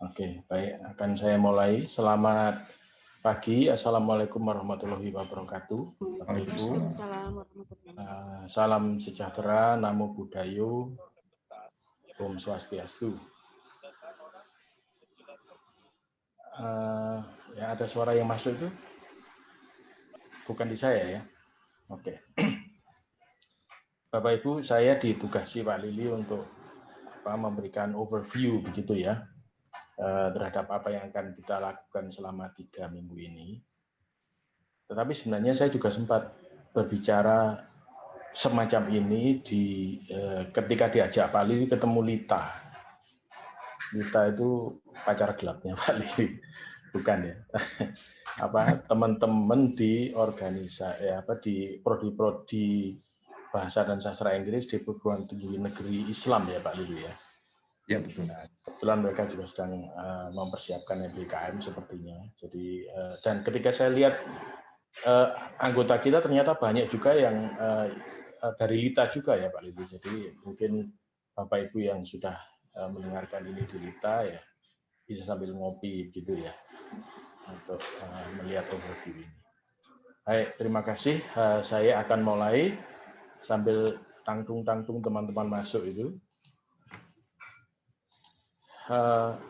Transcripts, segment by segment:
Oke, baik. Akan saya mulai. Selamat pagi. Assalamualaikum warahmatullahi wabarakatuh. Bapak Ibu. Salam sejahtera, Namo Buddhayo, Om Swastiastu. Ya, ada suara yang masuk itu? Bukan di saya ya? Oke. Bapak Ibu, saya ditugasi Pak Lili untuk memberikan overview begitu ya, terhadap apa yang akan kita lakukan selama 3 minggu ini. Tetapi sebenarnya saya juga sempat berbicara semacam ini ketika diajak Pak Lili ketemu Lita. Lita itu pacar gelapnya Pak Lili, bukan ya? Teman-teman di organisasi di prodi bahasa dan sastra Inggris di perguruan tinggi negeri Islam ya Pak Lili ya. Ya betul. Nah, kebetulan mereka juga sedang mempersiapkan MBKM sepertinya. Jadi dan ketika saya lihat anggota kita ternyata banyak juga yang dari Lita juga ya Pak Lili. Jadi mungkin Bapak Ibu yang sudah mendengarkan ini di Lita ya bisa sambil ngopi gitu ya untuk melihat overview ini. Baik, terima kasih. Saya akan mulai sambil tangtung-tangtung teman-teman masuk itu. 3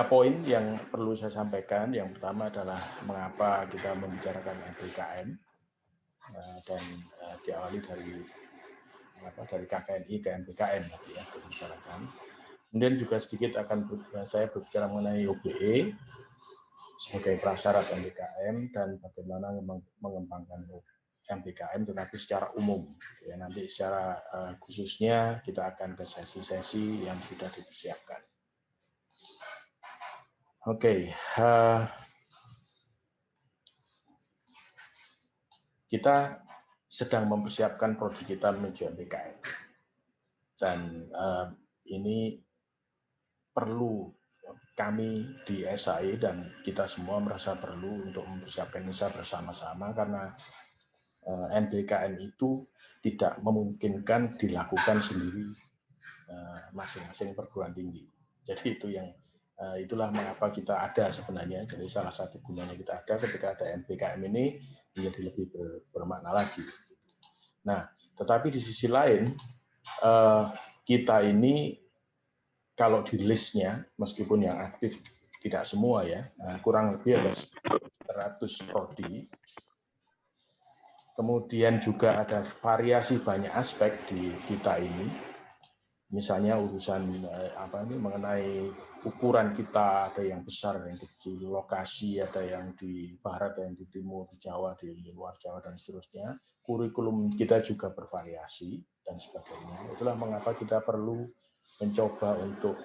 poin yang perlu saya sampaikan. Yang pertama adalah mengapa kita membicarakan MBKM dan diawali dari KKNI ke MBKM nanti ya dibicarakan. Kemudian juga sedikit saya berbicara mengenai OBE sebagai prasyarat MBKM dan bagaimana mengembangkan MBKM tetapi secara umum. Ya, nanti secara khususnya kita akan ke sesi-sesi yang sudah dipersiapkan. Oke, kita sedang mempersiapkan prodi kita menuju MBKM dan ini perlu kami di SAI dan kita semua merasa perlu untuk mempersiapkan ini bersama-sama karena MBKM itu tidak memungkinkan dilakukan sendiri masing-masing perguruan tinggi. Jadi itulah mengapa kita ada sebenarnya. Jadi salah satu gunanya kita ada ketika ada MBKM ini menjadi lebih bermakna lagi. Nah, tetapi di sisi lain kita ini kalau di listnya meskipun yang aktif tidak semua ya, kurang lebih ada 100 prodi. Kemudian juga ada variasi banyak aspek di kita ini. Misalnya urusan mengenai ukuran kita, ada yang besar, ada yang kecil, lokasi, ada yang di barat, ada yang di timur, di Jawa, di luar Jawa dan seterusnya. Kurikulum kita juga bervariasi dan sebagainya. Itulah mengapa kita perlu mencoba untuk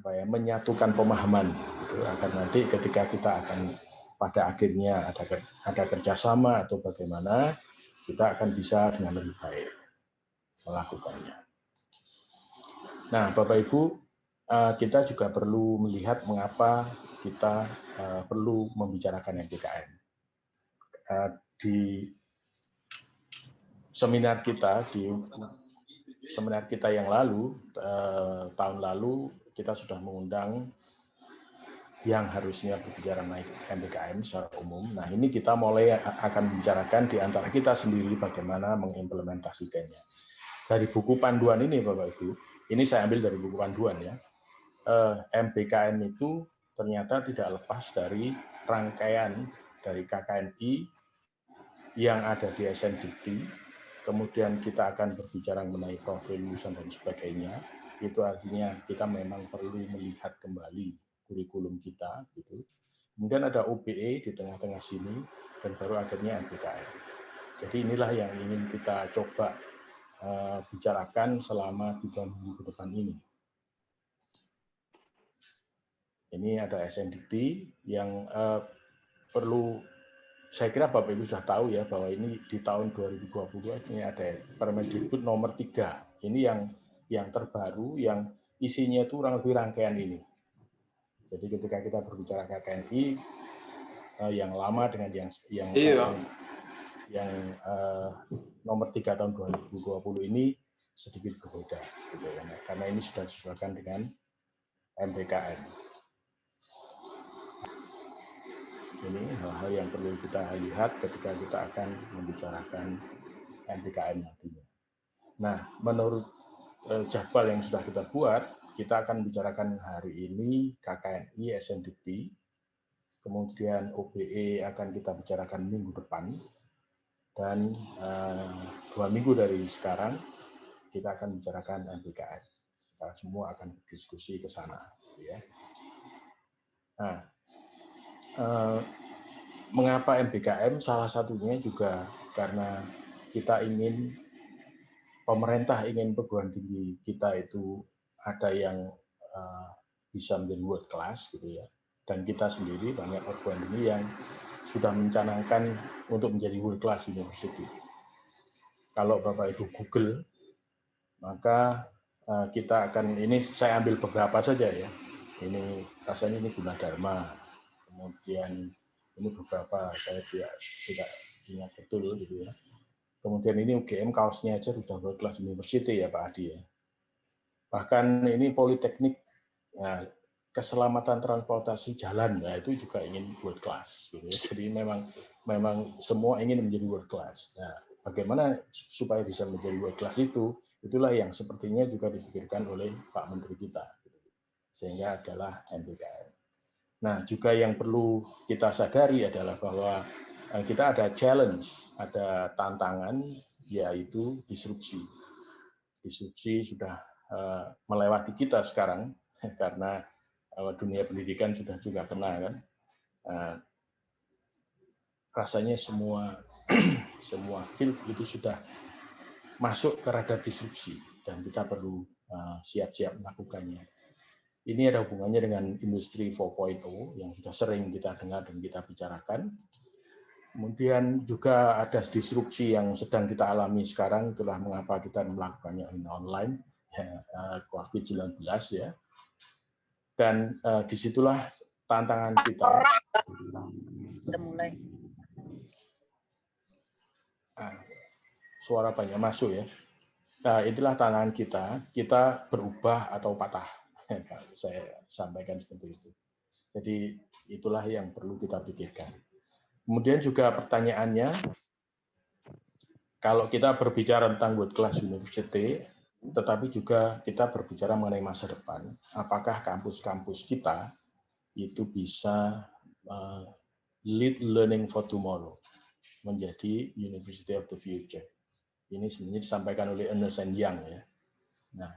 menyatukan pemahaman gitu, agar nanti ketika kita akan pada akhirnya ada kerjasama atau bagaimana kita akan bisa dengan lebih baik melakukannya. Nah, Bapak Ibu, kita juga perlu melihat mengapa kita perlu membicarakan MBKM. Di seminar kita yang lalu, tahun lalu kita sudah mengundang yang harusnya berbicara mengenai MBKM secara umum. Nah, ini kita mulai akan bicarakan di antara kita sendiri bagaimana mengimplementasikannya. Dari buku panduan ini, Bapak Ibu, ini saya ambil dari buku panduan ya. MBKM itu ternyata tidak lepas dari rangkaian dari KKNI yang ada di SNDT. Kemudian kita akan berbicara mengenai profil lulusan dan sebagainya. Itu artinya kita memang perlu melihat kembali kurikulum kita gitu. Kemudian ada OBE di tengah-tengah sini dan baru akhirnya MBKM. Jadi inilah yang ingin kita coba bicarakan selama 3 minggu ke depan ini. Ini ada SNDT yang perlu, saya kira Bapak Ibu sudah tahu ya bahwa ini di tahun 2020 ini ada Permendikbud nomor 3. Ini yang terbaru yang isinya itu kurang lebih rangkaian ini. Jadi ketika kita berbicara KKNI yang lama dengan yang nomor 3 tahun 2020 ini sedikit berbeda gitu ya. Karena ini sudah disesuaikan dengan MBKM. Ini hal-hal yang perlu kita lihat ketika kita akan membicarakan MBKM nantinya. Nah, menurut jadwal yang sudah kita buat, kita akan bicarakan hari ini KKNI, SNDT, kemudian OBE akan kita bicarakan minggu depan, dan 2 minggu dari sekarang kita akan bicarakan MBKM. Kita semua akan berdiskusi ke sana. Ya. Nah, mengapa MBKM? Salah satunya juga karena kita ingin, pemerintah ingin perguruan tinggi kita itu ada yang bisa menjadi world class, gitu ya. Dan kita sendiri banyak perguruan tinggi yang sudah mencanangkan untuk menjadi world class university. Kalau Bapak Ibu Google, maka kita akan, ini saya ambil beberapa saja ya. Ini rasanya ini Gunadarma, kemudian ini beberapa saya tidak ingat betul gitu ya. Kemudian ini UGM kaosnya aja sudah world class university ya Pak Adi ya. Bahkan ini Politeknik, nah, keselamatan transportasi jalan, nah itu juga ingin world class gitu ya. Jadi memang semua ingin menjadi world class. Nah, bagaimana supaya bisa menjadi world class itulah yang sepertinya juga dipikirkan oleh Pak Menteri kita, sehingga adalah MBKM. Nah, juga yang perlu kita sadari adalah bahwa kita ada challenge, ada tantangan, yaitu disrupsi. Disrupsi sudah melewati kita sekarang, karena dunia pendidikan sudah juga kena kan. Rasanya semua field itu sudah masuk ke radar disrupsi dan kita perlu siap-siap melakukannya. Ini ada hubungannya dengan industri 4.0 yang sudah sering kita dengar dan kita bicarakan. Kemudian juga ada disrupsi yang sedang kita alami sekarang, itulah mengapa kita melakukannya online, COVID-19 ya. Dan disitulah tantangan kita. Kita mulai. Suara banyak masuk ya. Nah, itulah tantangan kita berubah atau patah. Saya sampaikan seperti itu. Jadi itulah yang perlu kita pikirkan. Kemudian juga pertanyaannya, kalau kita berbicara tentang world class university, tetapi juga kita berbicara mengenai masa depan, apakah kampus-kampus kita itu bisa lead learning for tomorrow, menjadi University of the Future. Ini sebenarnya disampaikan oleh Ernst & Young ya. Nah,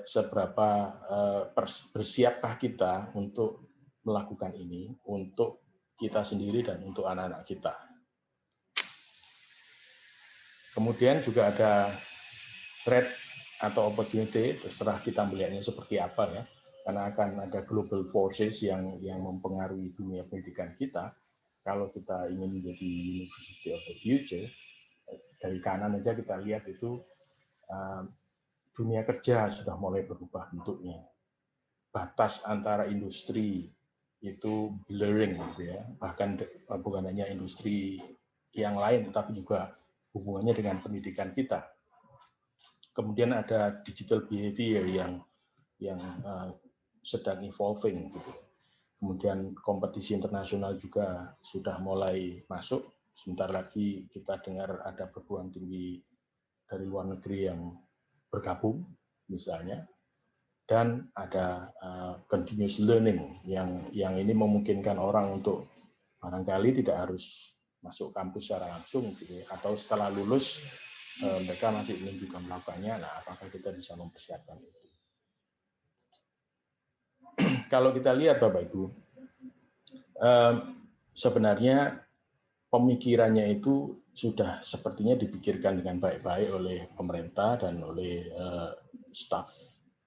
seberapa bersiapkah kita untuk melakukan ini untuk kita sendiri dan untuk anak-anak kita. Kemudian juga ada threat atau opportunity, terserah kita melihatnya seperti apa ya, karena akan ada global forces yang mempengaruhi dunia pendidikan kita. Kalau kita ingin menjadi University of the Future, dari kanan aja kita lihat itu dunia kerja sudah mulai berubah bentuknya. Batas antara industri itu blurring gitu ya, bahkan bukan hanya industri yang lain tetapi juga hubungannya dengan pendidikan kita. Kemudian ada digital behavior yang sedang evolving gitu. Kemudian kompetisi internasional juga sudah mulai masuk. Sebentar lagi kita dengar ada perguruan tinggi dari luar negeri yang bergabung misalnya. Dan ada continuous learning yang ini memungkinkan orang untuk barangkali tidak harus masuk kampus secara langsung gitu ya, atau setelah lulus mereka masih ingin juga melakukannya. Nah, apakah kita bisa mempersiapkan itu? Kalau kita lihat Bapak Ibu, sebenarnya pemikirannya itu sudah sepertinya dipikirkan dengan baik-baik oleh pemerintah dan oleh staf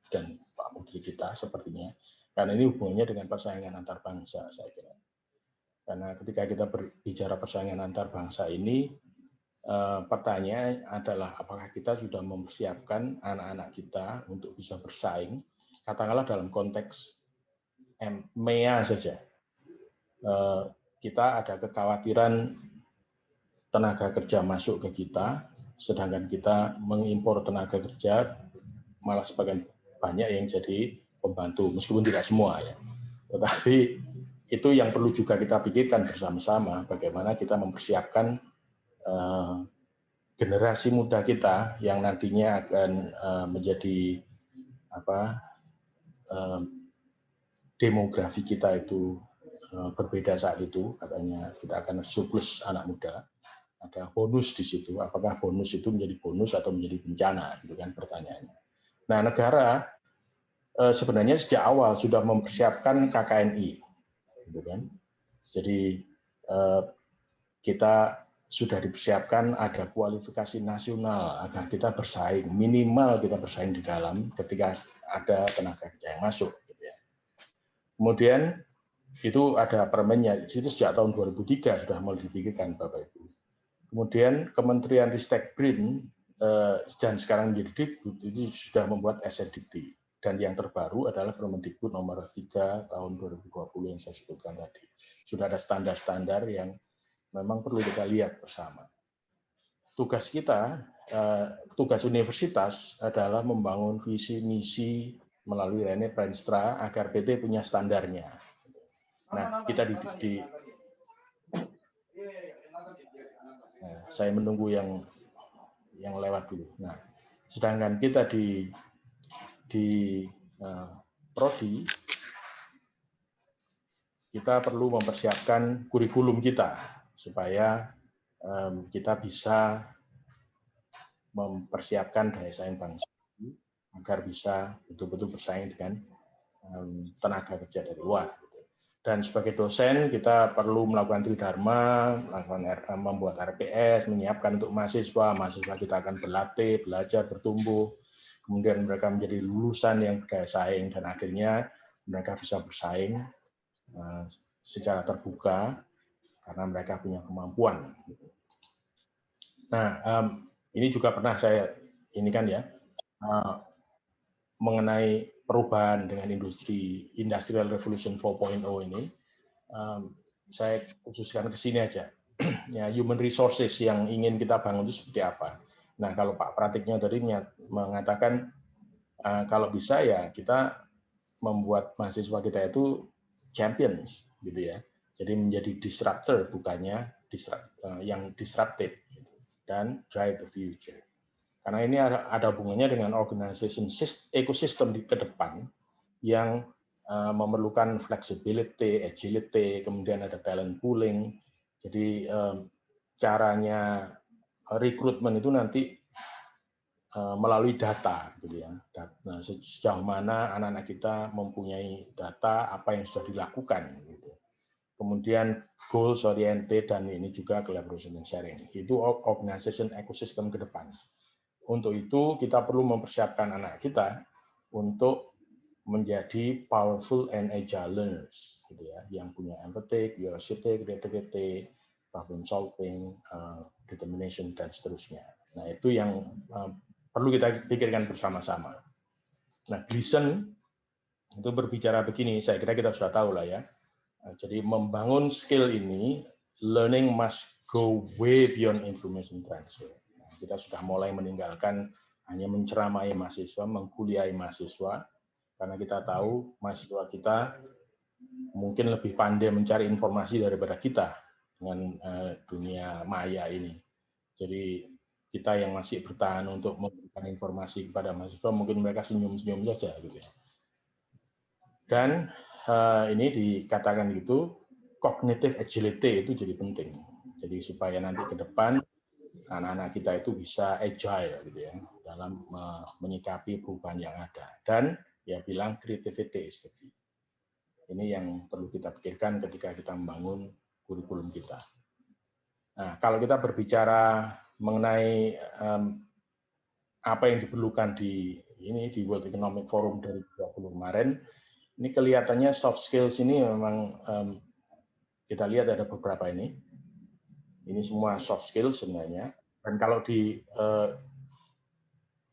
dan Pak Menteri kita sepertinya, karena ini hubungannya dengan persaingan antar bangsa saya kira. Karena ketika kita berbicara persaingan antar bangsa ini, pertanyaan adalah apakah kita sudah mempersiapkan anak-anak kita untuk bisa bersaing, katakanlah dalam konteks MEA saja. Kita ada kekhawatiran tenaga kerja masuk ke kita, sedangkan kita mengimpor tenaga kerja malah sebagian banyak yang jadi pembantu, meskipun tidak semua ya. Tetapi itu yang perlu juga kita pikirkan bersama-sama, bagaimana kita mempersiapkan generasi muda kita yang nantinya akan menjadi demografi kita itu berbeda saat itu, katanya kita akan surplus anak muda, ada bonus di situ. Apakah bonus itu menjadi bonus atau menjadi bencana, gitu kan pertanyaannya. Nah, negara sebenarnya sejak awal sudah mempersiapkan KKNI, gitu kan. Jadi kita sudah dipersiapkan ada kualifikasi nasional agar kita bersaing, minimal kita bersaing di dalam ketika ada tenaga kerja yang masuk. Gitu ya. Kemudian itu ada permennya, itu sejak tahun 2003 sudah mulai dipikirkan Bapak Ibu. Kemudian Kementerian Ristek BRIN dan sekarang menjadi Dikbud itu sudah membuat SNDikti. Dan yang terbaru adalah Permendikbud nomor 3 tahun 2020 yang saya sebutkan tadi. Sudah ada standar-standar yang memang perlu kita lihat bersama. Tugas kita, tugas universitas adalah membangun visi misi melalui Rene Prenstra agar PT punya standarnya. Nah, kita nah, saya menunggu yang lewat dulu. Nah, sedangkan kita di prodi kita perlu mempersiapkan kurikulum kita supaya kita bisa mempersiapkan daya saing bangsa agar bisa betul-betul bersaing dengan tenaga kerja dari luar. Dan sebagai dosen kita perlu melakukan tridharma, membuat RPS, menyiapkan untuk mahasiswa kita akan berlatih, belajar, bertumbuh, kemudian mereka menjadi lulusan yang berdaya saing dan akhirnya mereka bisa bersaing secara terbuka karena mereka punya kemampuan. Nah, ini juga pernah saya ini kan ya mengenai perubahan dengan Industrial Revolution 4.0 ini, saya khususkan ke sini aja. Ya, human resources yang ingin kita bangun itu seperti apa. Nah, kalau Pak Pratiknya tadi mengatakan kalau bisa ya kita membuat mahasiswa kita itu champions, gitu ya. Jadi menjadi disruptor bukannya yang disrupted dan drive the future. Karena ini ada hubungannya dengan organization ekosistem ke depan yang memerlukan flexibility, agility, kemudian ada talent pooling. Jadi caranya rekrutmen itu nanti melalui data, gitu ya. Nah, sejauh mana anak-anak kita mempunyai data, apa yang sudah dilakukan, gitu. Kemudian goals oriented dan ini juga collaboration and sharing. Itu organization ekosistem ke depan. Untuk itu kita perlu mempersiapkan anak kita untuk menjadi powerful and agile learners, gitu ya, yang punya empathy, curiosity, creativity, problem solving, determination dan seterusnya. Nah, itu yang perlu kita pikirkan bersama-sama. Nah, Gleason itu berbicara begini, saya kira kita sudah tahu lah ya. Jadi membangun skill ini, learning must go way beyond information transfer. Kita sudah mulai meninggalkan hanya menceramai mahasiswa, mengkuliahi mahasiswa, karena kita tahu mahasiswa kita mungkin lebih pandai mencari informasi daripada kita dengan dunia maya ini. Jadi kita yang masih bertahan untuk memberikan informasi kepada mahasiswa, mungkin mereka senyum-senyum saja, gitu ya. Dan ini dikatakan gitu, cognitive agility itu jadi penting. Jadi supaya nanti ke depan anak-anak kita itu bisa agile gitu ya dalam menyikapi perubahan yang ada. Dan ya bilang creativity is the key. Ini yang perlu kita pikirkan ketika kita membangun kurikulum kita. Nah, kalau kita berbicara mengenai apa yang diperlukan di World Economic Forum 2020 kemarin, ini kelihatannya soft skills ini memang kita lihat ada beberapa ini. Ini semua soft skills sebenarnya. Dan kalau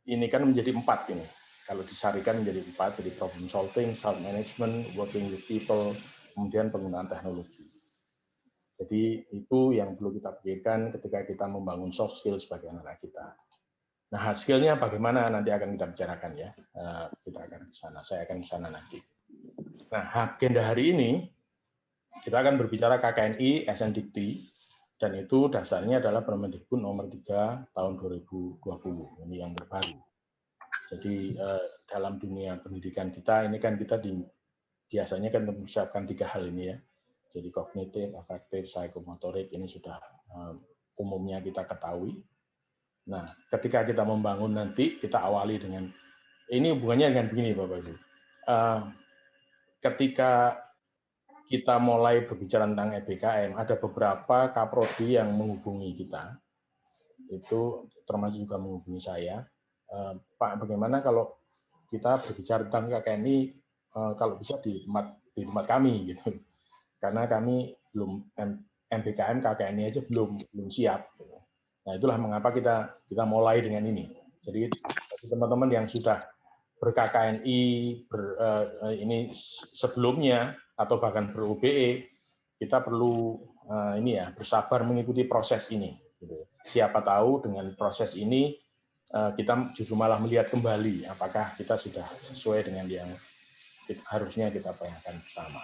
ini kan menjadi 4 ini. Kalau disarikan menjadi 4, jadi problem solving, self management, working with people, kemudian penggunaan teknologi. Jadi itu yang perlu kita pikirkan ketika kita membangun soft skills bagi anak-anak kita. Nah, skill-nya bagaimana nanti akan kita bicarakan ya. Kita akan ke sana, saya akan ke sana nanti. Nah, agenda hari ini kita akan berbicara KKNI SNDikti, dan itu dasarnya adalah Permendikbud nomor 3 tahun 2020, ini yang terbaru. Jadi dalam dunia pendidikan kita ini kan kita biasanya kan mempersiapkan 3 hal ini ya. Jadi kognitif, afektif, psikomotorik ini sudah umumnya kita ketahui. Nah, ketika kita membangun nanti, kita awali dengan, ini hubungannya dengan begini Bapak Ibu. Ketika kita mulai berbicara tentang EBKM, ada beberapa kaprodi yang menghubungi kita, itu termasuk juga menghubungi saya, Pak, bagaimana kalau kita berbicara tentang KKNI, kalau bisa di tempat kami, gitu. Karena kami belum MBKM KKNI aja belum siap. Nah, itulah mengapa kita mulai dengan ini. Jadi teman-teman yang sudah ber-KKNI ini sebelumnya atau bahkan ber-UBE, kita perlu ini ya bersabar mengikuti proses ini. Gitu. Siapa tahu dengan proses ini kita justru malah melihat kembali apakah kita sudah sesuai dengan yang harusnya kita bayangkan bersama.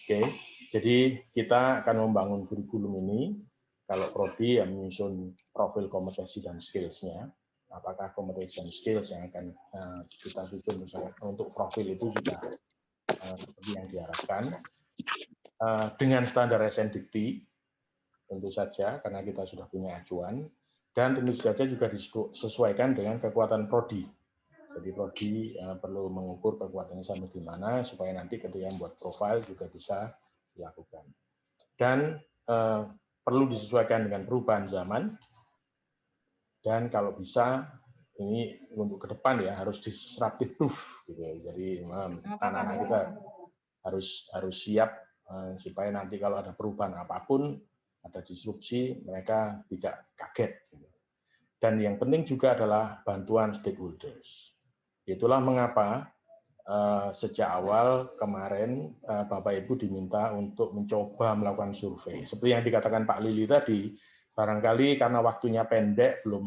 Oke, jadi kita akan membangun kurikulum ini. Kalau prodi yang menyusun profil kompetensi dan skills-nya, apakah kompetensi dan skills yang akan kita susun untuk profil itu juga seperti yang diharapkan dengan standar SNDikti tentu saja karena kita sudah punya acuan, dan tentu saja juga disesuaikan dengan kekuatan prodi. Jadi prodi perlu mengukur kekuatannya sampai di mana supaya nanti ketika membuat profil juga bisa dilakukan. Dan perlu disesuaikan dengan perubahan zaman, dan kalau bisa ini untuk ke depan ya harus disruptive proof gitu ya. Jadi anak-anak kita harus siap supaya nanti kalau ada perubahan apapun, ada disrupsi, mereka tidak kaget. Dan yang penting juga adalah bantuan stakeholders. Itulah mengapa sejak awal kemarin Bapak Ibu diminta untuk mencoba melakukan survei. Seperti yang dikatakan Pak Lili tadi, barangkali karena waktunya pendek belum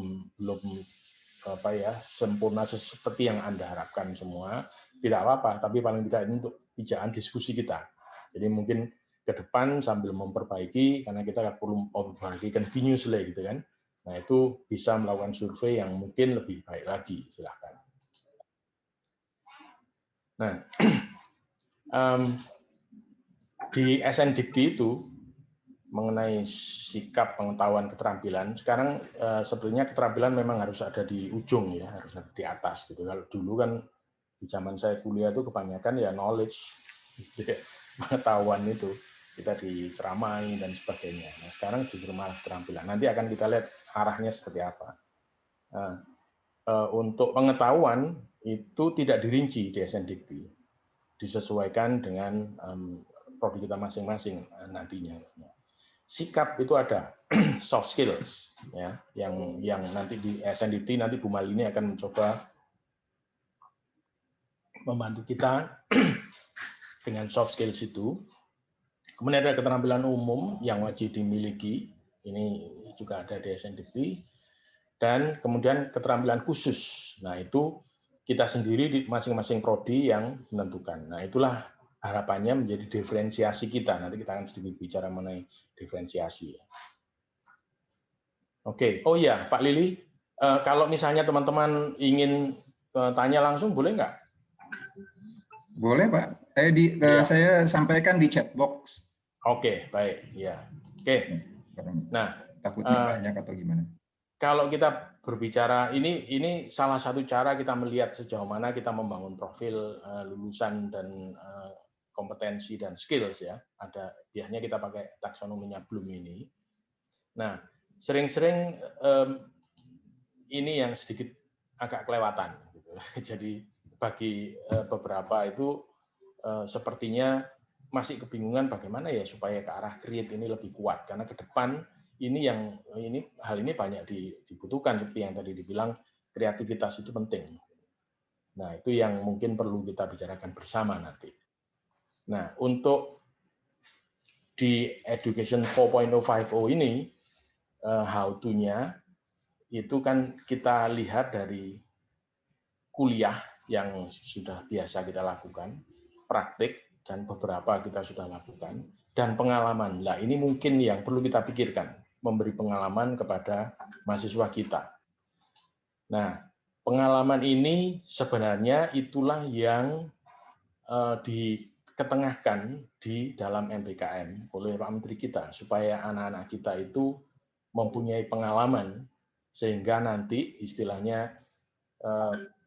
sempurna seperti yang Anda harapkan semua, tidak apa-apa, tapi paling tidak ini untuk pijakan diskusi kita. Jadi mungkin ke depan sambil memperbaiki, karena kita perlu memperbaiki continuously gitu kan. Nah, itu bisa melakukan survei yang mungkin lebih baik lagi, silakan. Nah, di SNDikti itu mengenai sikap, pengetahuan, keterampilan. Sekarang sebetulnya keterampilan memang harus ada di ujung ya, harus ada di atas gitu. Kalau dulu kan di zaman saya kuliah itu kebanyakan ya knowledge, pengetahuan itu kita diceramai dan sebagainya. Nah, sekarang justru malah keterampilan. Nanti akan kita lihat arahnya seperti apa. Nah, untuk pengetahuan itu tidak dirinci di SNDikti, disesuaikan dengan prodi kita masing-masing nantinya. Sikap itu ada soft skills ya, yang nanti di SNDikti nanti Bu Malini akan mencoba membantu kita dengan soft skills itu. Kemudian ada keterampilan umum yang wajib dimiliki, ini juga ada di SNDikti. Dan kemudian keterampilan khusus. Nah, itu kita sendiri di masing-masing prodi yang menentukan. Nah, itulah harapannya menjadi diferensiasi kita. Nanti kita akan sedikit bicara mengenai diferensiasi. Oke, oh iya, Pak Lili, kalau misalnya teman-teman ingin tanya langsung, boleh nggak? Boleh, Pak. Saya sampaikan di chat box. Oke, baik. Ya. Oke. Nah, takutnya banyak atau gimana? Kalau kita berbicara, ini salah satu cara kita melihat sejauh mana kita membangun profil lulusan dan kompetensi dan skills ya. Ada biasanya kita pakai taksonominya Bloom ini. Nah, sering-sering ini yang sedikit agak kelewatan. Gitu. Jadi bagi beberapa itu sepertinya masih kebingungan bagaimana ya supaya ke arah create ini lebih kuat, karena ke depan hal ini banyak dibutuhkan seperti yang tadi dibilang, kreativitas itu penting. Nah, itu yang mungkin perlu kita bicarakan bersama nanti. Nah, untuk di Education 4.050 ini how to-nya itu kan kita lihat dari kuliah yang sudah biasa kita lakukan, praktik, dan beberapa kita sudah lakukan, dan pengalaman. Nah, ini mungkin yang perlu kita pikirkan, memberi pengalaman kepada mahasiswa kita. Nah, pengalaman ini sebenarnya itulah yang diketengahkan di dalam MBKM oleh Pak Menteri kita, supaya anak-anak kita itu mempunyai pengalaman, sehingga nanti istilahnya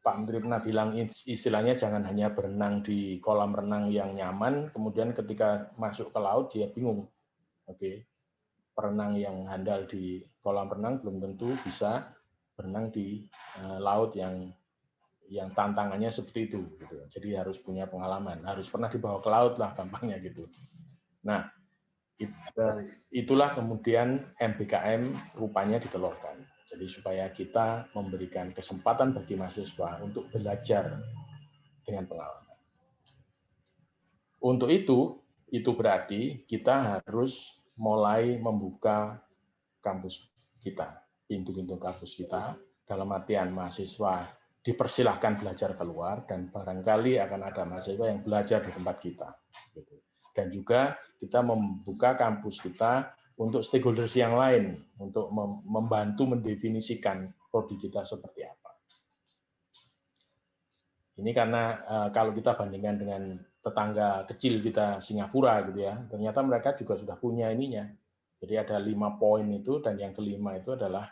Pak Menteri pernah bilang istilahnya jangan hanya berenang di kolam renang yang nyaman, kemudian ketika masuk ke laut dia bingung. Oke, perenang yang handal di kolam renang belum tentu bisa berenang di laut yang tantangannya seperti itu. Gitu. Jadi harus punya pengalaman, harus pernah dibawa ke laut lah gampangnya gitu. Nah, itulah kemudian MBKM rupanya ditelurkan. Jadi supaya kita memberikan kesempatan bagi mahasiswa untuk belajar dengan pengalaman. Untuk itu berarti kita harus mulai membuka kampus kita, pintu-pintu kampus kita, dalam artian mahasiswa dipersilahkan belajar keluar, dan barangkali akan ada mahasiswa yang belajar di tempat kita. Dan juga kita membuka kampus kita untuk stakeholders yang lain, untuk membantu mendefinisikan prodi kita seperti apa. Ini karena kalau kita bandingkan dengan tetangga kecil kita Singapura gitu ya, ternyata mereka juga sudah punya ininya. Jadi ada 5 poin itu, dan yang kelima itu adalah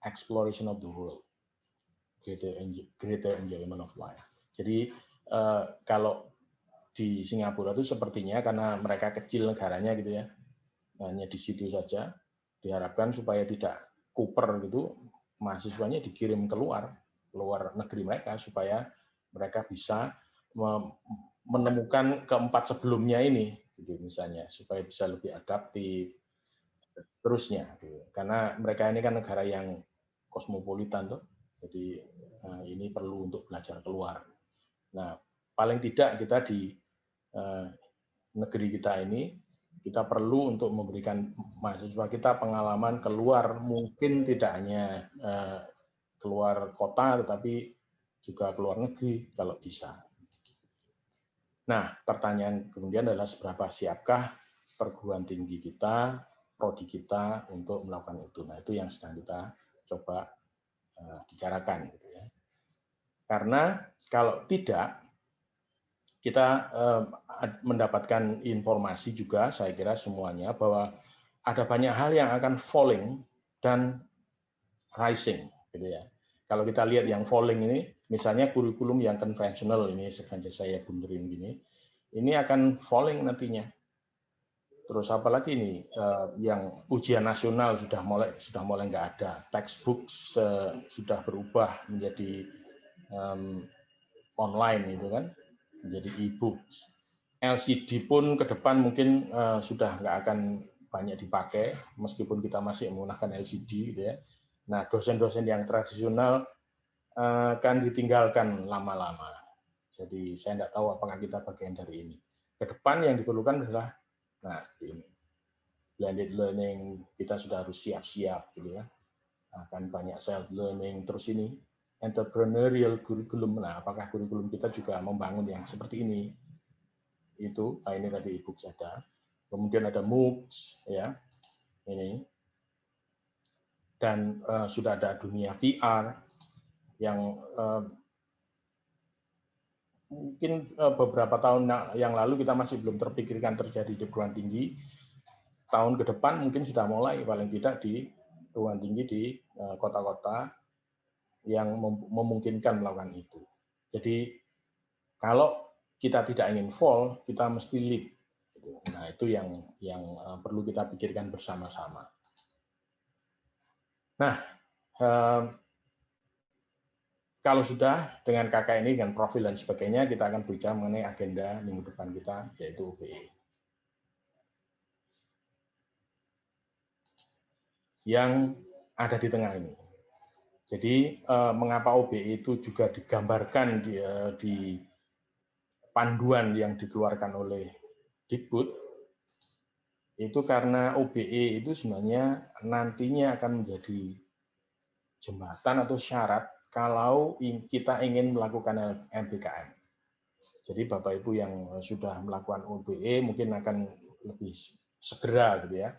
exploration of the world, greater enjoyment of life. Jadi kalau di Singapura itu sepertinya karena mereka kecil negaranya gitu ya, hanya di situ saja, diharapkan supaya tidak kuper gitu, mahasiswanya dikirim keluar negeri mereka, supaya mereka bisa menemukan keempat sebelumnya ini, gitu misalnya, supaya bisa lebih adaptif, terusnya. Gitu. Karena mereka ini kan negara yang kosmopolitan tuh, jadi ini perlu untuk belajar keluar. Nah, paling tidak kita di negeri kita ini, kita perlu untuk memberikan mahasiswa kita pengalaman keluar, mungkin tidak hanya keluar kota, tetapi juga keluar negeri kalau bisa. Nah, pertanyaan kemudian adalah seberapa siapkah perguruan tinggi kita, prodi kita untuk melakukan itu. Nah, itu yang sedang kita coba bicarakan. Gitu ya. Karena kalau tidak, kita mendapatkan informasi juga, saya kira semuanya, bahwa ada banyak hal yang akan falling dan rising, gitu ya. Kalau kita lihat yang falling ini, misalnya kurikulum yang konvensional ini, sengaja saya bunderin gini, ini akan falling nantinya. Terus apalagi ini, yang ujian nasional sudah mulai nggak ada, textbook sudah berubah menjadi online, itu kan. Menjadi e-book. LCD pun ke depan mungkin sudah nggak akan banyak dipakai, meskipun kita masih menggunakan LCD, gitu ya. Nah, dosen-dosen yang tradisional akan ditinggalkan lama-lama. Jadi saya tidak tahu apakah kita bagian dari ini. Ke depan yang diperlukan adalah, nah seperti ini, blended learning, kita sudah harus siap-siap, gitu ya. Akan banyak self learning, terus ini entrepreneurial curriculum. Nah, apakah kurikulum kita juga membangun yang seperti ini? Itu, nah ini tadi e-book ada. Kemudian ada MOOCs, ya, ini. Dan sudah ada dunia VR yang mungkin beberapa tahun yang lalu kita masih belum terpikirkan terjadi di perguruan tinggi. Tahun ke depan mungkin sudah mulai, paling tidak di perguruan tinggi di kota-kota yang memungkinkan melakukan itu. Jadi kalau kita tidak ingin fall, kita mesti lead. Nah, itu yang perlu kita pikirkan bersama-sama. Nah, kalau sudah dengan KK ini, dengan profil dan sebagainya, kita akan bicara mengenai agenda minggu depan kita, yaitu OBE. Yang ada di tengah ini. Jadi mengapa OBE itu juga digambarkan di panduan yang dikeluarkan oleh Dikbud, itu karena OBE itu sebenarnya nantinya akan menjadi jembatan atau syarat kalau kita ingin melakukan MBKM. Jadi Bapak Ibu yang sudah melakukan OBE mungkin akan lebih segera gitu ya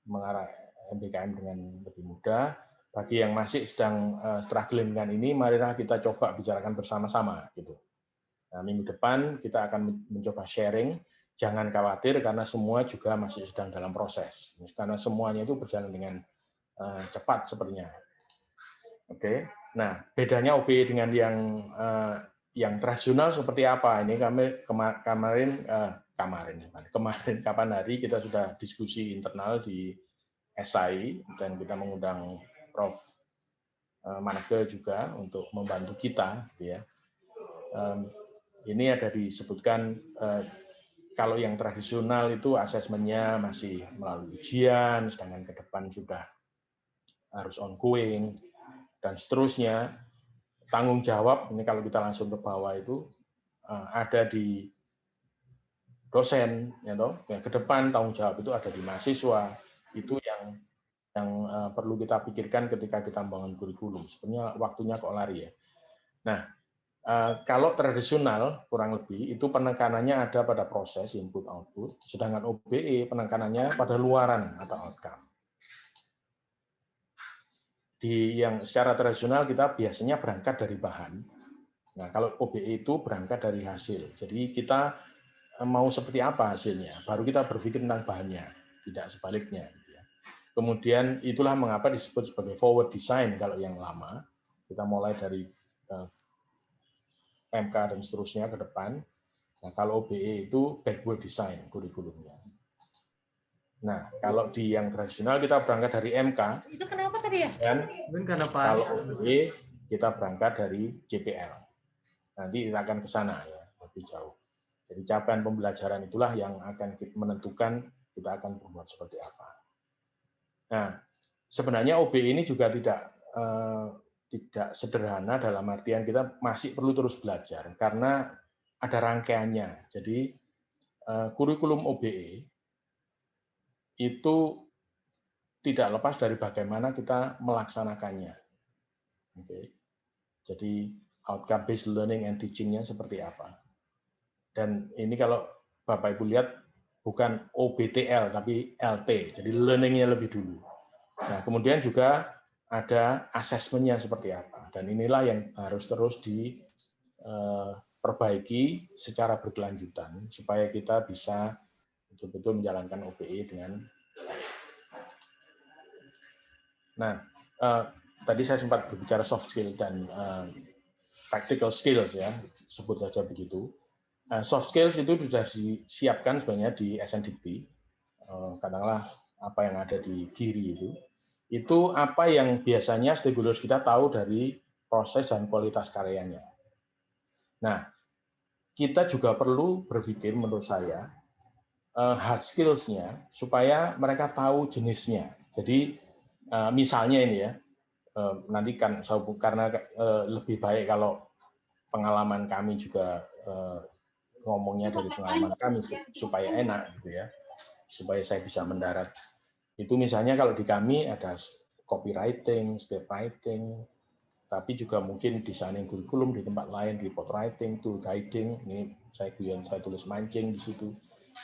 mengarah MBKM dengan lebih mudah. Bagi yang masih sedang struggling dengan ini, marilah kita coba bicarakan bersama-sama gitu. Nah, minggu depan kita akan mencoba sharing. Jangan khawatir karena semua juga masih sedang dalam proses. Karena semuanya itu berjalan dengan cepat sepertinya. Oke. Nah, bedanya OBE dengan yang tradisional seperti apa? Ini kemarin kapan hari kita sudah diskusi internal di SI dan kita mengundang Prof. Manege juga untuk membantu kita, gitu ya. Ini ada disebutkan kalau yang tradisional itu asesmennya masih melalui ujian, sedangkan ke depan sudah harus ongoing dan seterusnya. Tanggung jawab ini kalau kita langsung ke bawah itu ada di dosen, ya toh. Ke depan tanggung jawab itu ada di mahasiswa. Itu yang perlu kita pikirkan ketika kita membangun kurikulum. Sebenarnya waktunya kok lari ya. Nah, kalau tradisional kurang lebih itu penekanannya ada pada proses input output, sedangkan OBE penekanannya pada luaran atau outcome. Di yang secara tradisional kita biasanya berangkat dari bahan. Nah, kalau OBE itu berangkat dari hasil. Jadi kita mau seperti apa hasilnya, baru kita berpikir tentang bahannya, tidak sebaliknya. Kemudian itulah mengapa disebut sebagai forward design kalau yang lama. Kita mulai dari MK dan seterusnya ke depan. Nah, kalau OBE itu backward design kurikulumnya. Nah, kalau di yang tradisional kita berangkat dari MK. Itu kenapa tadi ya? Dan kalau OBE kita berangkat dari JPL. Nanti kita akan ke sana ya, lebih jauh. Jadi capaian pembelajaran itulah yang akan menentukan kita akan berbuat seperti apa. Nah, sebenarnya OBE ini juga tidak sederhana dalam artian kita masih perlu terus belajar karena ada rangkaiannya. Jadi kurikulum OBE itu tidak lepas dari bagaimana kita melaksanakannya. Oke. Jadi outcome based learning and teaching-nya seperti apa. Dan ini kalau Bapak Ibu lihat bukan OBTL tapi LT. Jadi learning-nya lebih dulu. Nah, kemudian juga ada asesmennya seperti apa. Dan inilah yang harus terus diperbaiki secara berkelanjutan supaya kita bisa betul-betul menjalankan OBE dengan baik. Nah, tadi saya sempat berbicara soft skill dan practical skills ya, sebut saja begitu. Soft skills itu sudah disiapkan sebenarnya di SNDP, katakanlah apa yang ada di kiri itu apa yang biasanya stakeholders kita tahu dari proses dan kualitas karyanya. Nah, kita juga perlu berpikir menurut saya hard skills-nya supaya mereka tahu jenisnya. Jadi misalnya ini ya, nanti kan karena lebih baik kalau pengalaman kami juga ngomongnya dari pengalaman kami supaya enak gitu ya, supaya saya bisa mendarat. Itu misalnya kalau di kami ada copywriting, script writing, tapi juga mungkin designing kurikulum di tempat lain, report writing, tool guiding. Ini saya tulis mancing di situ.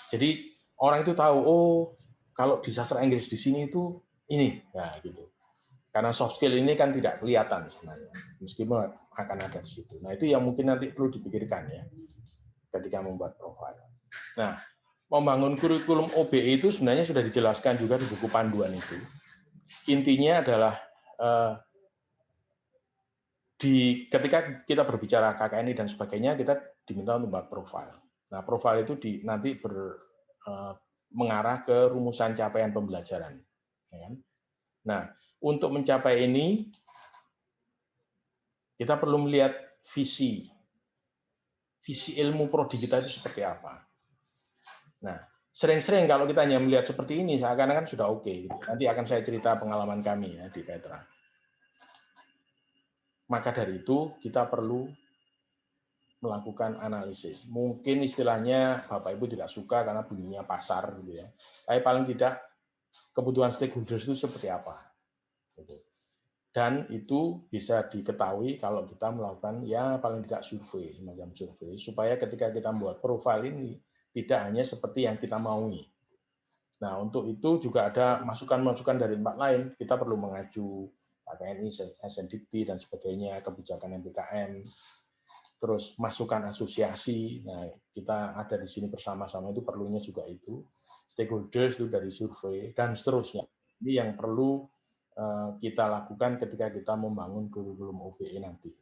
Jadi orang itu tahu, oh kalau di sastra Inggris di sini itu ini, nah gitu. Karena soft skill ini kan tidak kelihatan sebenarnya, meskipun akan ada di situ. Nah itu yang mungkin nanti perlu dipikirkan ya, ketika membuat profil. Nah, membangun kurikulum OBE itu sebenarnya sudah dijelaskan juga di buku panduan itu. Intinya adalah ketika kita berbicara KKNI dan sebagainya, kita diminta untuk membuat profil. Nah, profil itu nanti mengarah ke rumusan capaian pembelajaran. Ya kan? Nah, untuk mencapai ini, kita perlu melihat visi ilmu prodi kita itu seperti apa. Nah, sering-sering kalau kita hanya melihat seperti ini, seakan-akan sudah oke. Gitu. Nanti akan saya cerita pengalaman kami ya di Petra. Maka dari itu kita perlu melakukan analisis. Mungkin istilahnya Bapak Ibu tidak suka karena bunyinya pasar gitu ya. Tapi paling tidak kebutuhan stakeholders itu seperti apa. Gitu. Dan itu bisa diketahui kalau kita melakukan ya paling tidak survei, semacam survei, supaya ketika kita membuat profil ini tidak hanya seperti yang kita maui. Nah, untuk itu juga ada masukan-masukan dari tempat lain. Kita perlu mengacu KNI, SNDikti, dan sebagainya, kebijakan MBKM, terus masukan asosiasi. Nah, kita ada di sini bersama-sama, itu perlunya juga itu. Stakeholders itu dari survei, dan seterusnya. Ini yang perlu kita lakukan ketika kita membangun kurikulum OBE nanti.